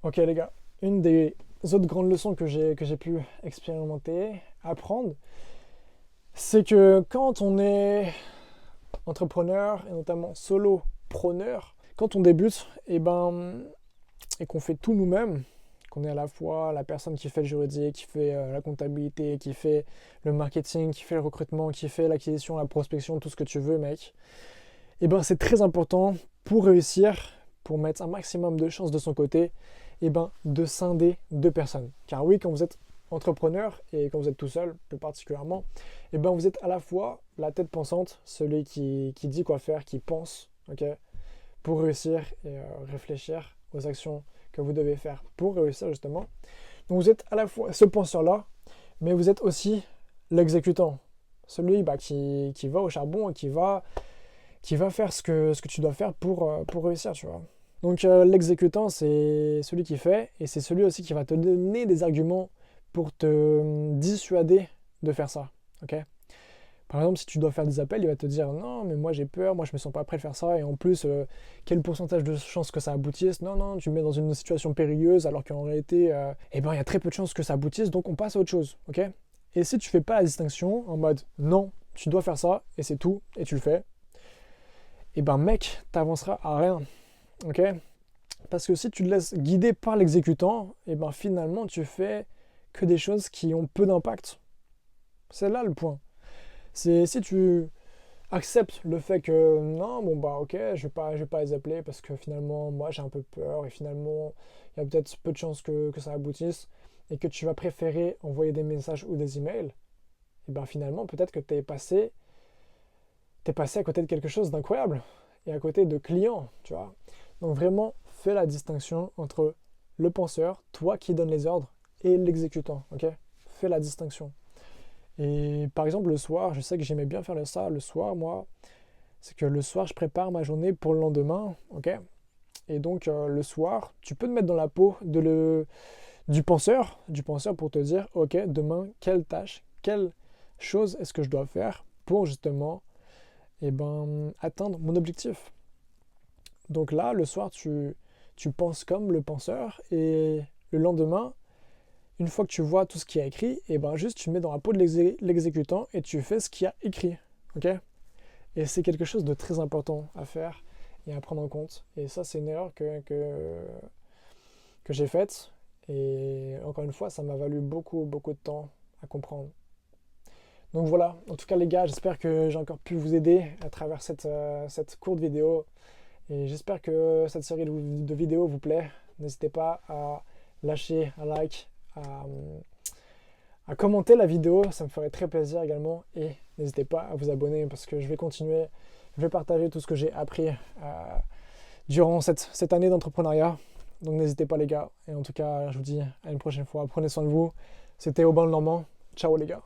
Ok les gars, une des autres grandes leçons que j'ai pu expérimenter, apprendre, c'est que quand on est entrepreneur et notamment solopreneur, quand on débute, et qu'on fait tout nous-mêmes, qu'on est à la fois la personne qui fait le juridique, qui fait la comptabilité, qui fait le marketing, qui fait le recrutement, qui fait l'acquisition, la prospection, tout ce que tu veux, mec, c'est très important pour réussir, pour mettre un maximum de chances de son côté, de scinder deux personnes. Car oui, quand vous êtes entrepreneur et quand vous êtes tout seul, plus particulièrement, vous êtes à la fois la tête pensante, celui qui dit quoi faire, qui pense, ok, pour réussir et réfléchir aux actions que vous devez faire pour réussir justement. Donc vous êtes à la fois ce penseur-là, mais vous êtes aussi l'exécutant, celui qui va au charbon et qui va faire ce que tu dois faire pour réussir, tu vois. Donc l'exécutant, c'est celui qui fait, et c'est celui aussi qui va te donner des arguments pour te dissuader de faire ça, ok. Par exemple, si tu dois faire des appels, il va te dire non, mais moi j'ai peur, moi je me sens pas prêt de faire ça, et en plus, quel pourcentage de chances que ça aboutisse? Non, non, tu me mets dans une situation périlleuse, alors qu'en réalité, il y a très peu de chances que ça aboutisse, donc on passe à autre chose, ok. Et si tu fais pas la distinction en mode non, tu dois faire ça, et c'est tout, et tu le fais, mec, t'avanceras à rien, ok. Parce que si tu te laisses guider par l'exécutant, finalement tu fais que des choses qui ont peu d'impact. C'est là le point. C'est si tu acceptes le fait que non, ok, je vais pas les appeler parce que finalement moi j'ai un peu peur et finalement il y a peut-être peu de chances que ça aboutisse, et que tu vas préférer envoyer des messages ou des emails, finalement peut-être que t'es passé à côté de quelque chose d'incroyable et à côté de clients, tu vois. Donc vraiment, fais la distinction entre le penseur, toi qui donne les ordres, et l'exécutant, ok. Fais la distinction. Et par exemple, le soir, je sais que j'aimais bien faire ça le soir, moi. C'est que le soir, je prépare ma journée pour le lendemain, ok. Et donc, le soir, tu peux te mettre dans la peau du penseur pour te dire, ok, demain, quelle tâche, quelle chose est-ce que je dois faire pour justement atteindre mon objectif. Donc là, le soir, tu penses comme le penseur, et le lendemain, une fois que tu vois tout ce qui a écrit, juste tu mets dans la peau de l'exécutant et tu fais ce qui a écrit. Ok. Et c'est quelque chose de très important à faire et à prendre en compte. Et ça, c'est une erreur que j'ai faite. Et encore une fois, ça m'a valu beaucoup, beaucoup de temps à comprendre. Donc voilà, en tout cas les gars, j'espère que j'ai encore pu vous aider à travers cette courte vidéo. Et j'espère que cette série de vidéos vous plaît. N'hésitez pas à lâcher un like, à commenter la vidéo, ça me ferait très plaisir également. Et n'hésitez pas à vous abonner parce que je vais continuer, je vais partager tout ce que j'ai appris durant cette année d'entrepreneuriat. Donc n'hésitez pas les gars. Et en tout cas, je vous dis à une prochaine fois. Prenez soin de vous. C'était Aubin le Normand. Ciao les gars.